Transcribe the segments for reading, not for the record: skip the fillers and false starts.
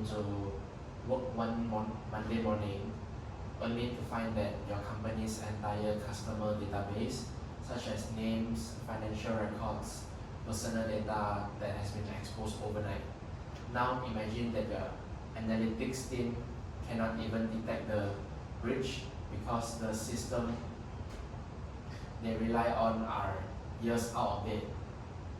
into work Monday morning, only to find that your company's entire customer database, such as names, financial records, personal data that has been exposed overnight. Now imagine that the analytics team cannot even detect the breach because the system they rely on are years out of date.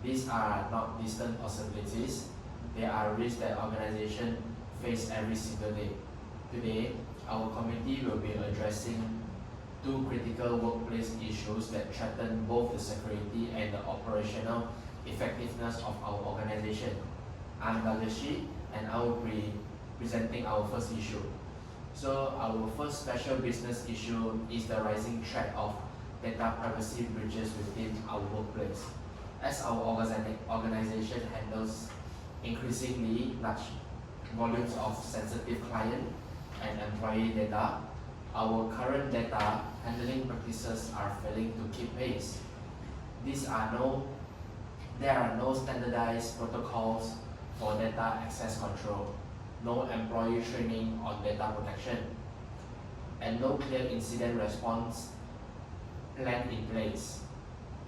These are not distant possibilities, they are risks that organizations face every single day. Today, our committee will be addressing two critical workplace issues that threaten both the security and the operational effectiveness of our organization. I'm Dagashi, and I will be presenting our first issue. So our first special business issue is the rising threat of data privacy breaches within our workplace. As our organization handles increasingly large volumes of sensitive client and employee data, our current data handling practices are failing to keep pace. There are no standardized protocols for data access control, no employee training on data protection, and no clear incident response plan in place.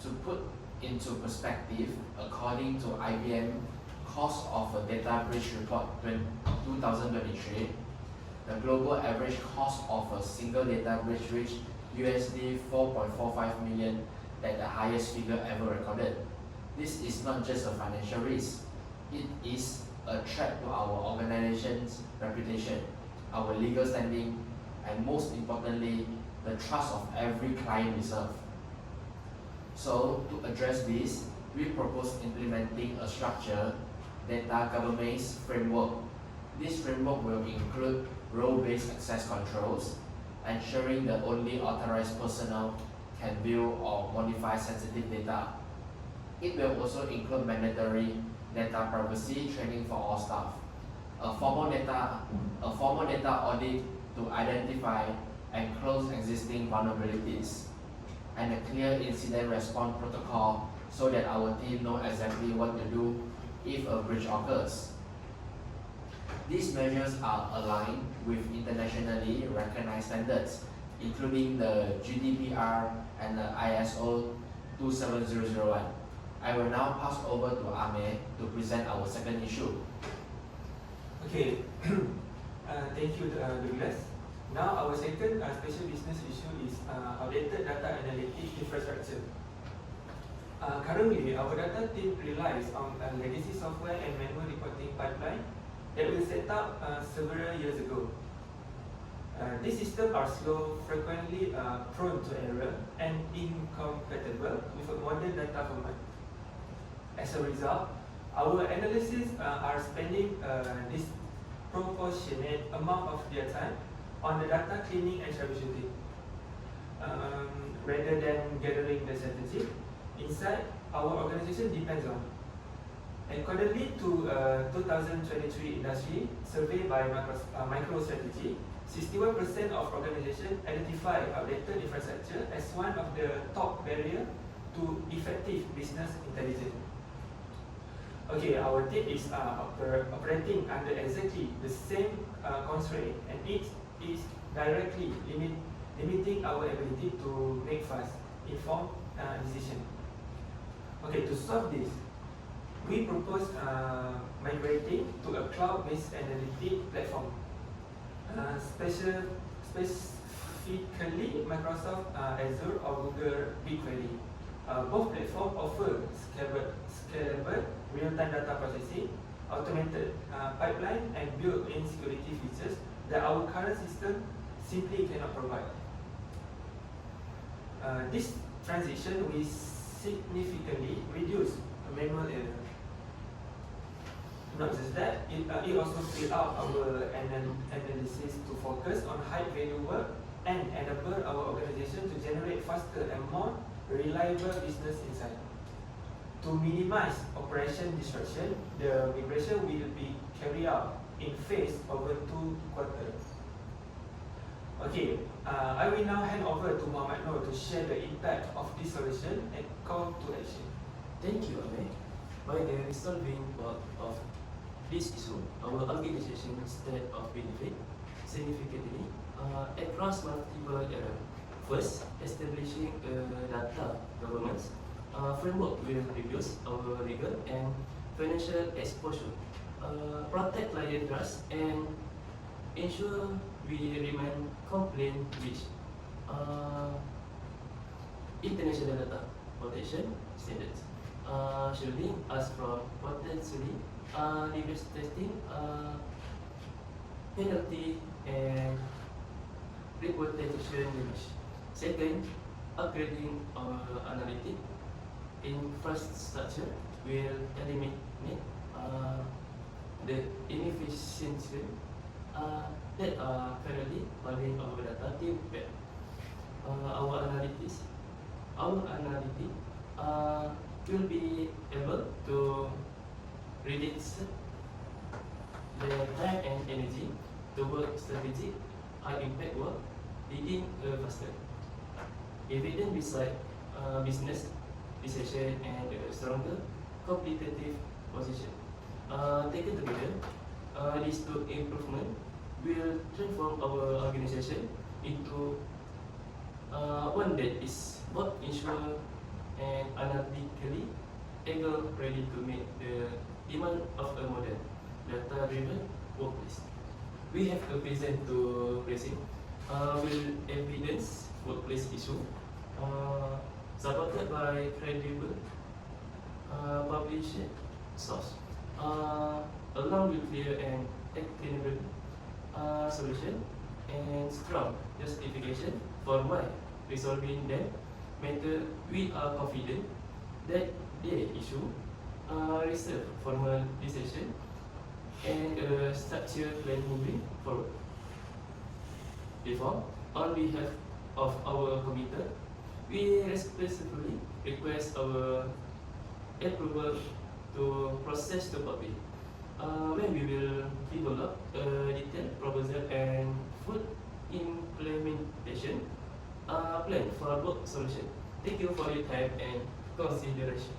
To put into perspective, according to IBM Cost of a Data Breach Report 2023, the global average cost of a single data breach reached USD 4.45 million, at the highest figure ever recorded. This is not just a financial risk, it is a threat to our organization's reputation, our legal standing, and most importantly, the trust of every client we serve. So, to address this, we propose implementing a structured data governance framework. This framework will include role-based access controls, ensuring that only authorized personnel can view or modify sensitive data. It will also include mandatory data privacy training for all staff, a formal data audit to identify and close existing vulnerabilities, and a clear incident response protocol so that our team know exactly what to do if a breach occurs. These measures are aligned with internationally recognized standards, including the GDPR and the ISO 27001. I will now pass over to Ame to present our second issue. Okay, thank you, Douglas. Now, our second special business issue is outdated data analytics infrastructure. Currently, our data team relies on a legacy software and manual reporting pipeline that was set up several years ago. These systems are slow, frequently prone to error, and incompatible with a modern data format. As a result, our analysts are spending disproportionate amount of their time on the data cleaning and troubleshooting, rather than gathering the strategy insight our organization depends on. Accordingly to 2023 industry survey by MicroStrategy, 61% of organizations identify outdated infrastructure as one of the top barriers to effective business intelligence. Okay, our team is operating under exactly the same constraint, and it is directly limiting our ability to make fast, informed decisions. Okay, to solve this, we propose migrating to a cloud-based analytic platform, specifically Microsoft Azure or Google BigQuery. Both platforms offer scalable real-time data processing, automated pipeline, and built-in security features that our current system simply cannot provide. This transition will significantly reduce manual error. Not just that, it also frees up our analysis to focus on high-value work and enable our organization to generate faster and more reliable business insight. To minimize operation disruption, the migration will be carried out in phase over 2 quarters. Okay, I will now hand over to Muhammad Noor to share the impact of this solution and call to action. Thank you, Ame. By the resolving of this issue, our organization state of benefit significantly across multiple areas. First, establishing a data governance framework will reduce our legal and financial exposure, protect client trust, and ensure we remain compliant with uh, international data protection standards, shielding us from potentially devastating penalty and reputation damage. Second, upgrading our analytic infrastructure will eliminate the inefficiency that are currently holding our data team back. Our analytics will be able to reduce the time and energy to work strategic, high impact work, leading a faster, evident beside business decision and a stronger competitive position. Taken together, these two improvements will transform our organization into one that is both ensure and analytically able, ready to meet the demand of a modern data-driven workplace. We have a present to present will evidence workplace issue supported by credible published source, along with clear and attainable solution and strong justification for why resolving them matter. We are confident that the issue reserve formal decision and a structured plan moving forward. Therefore, on behalf of our committee, we respectfully request our approval to process the public, when we will develop a detailed proposal and full implementation plan for both solution. Thank you for your time and consideration.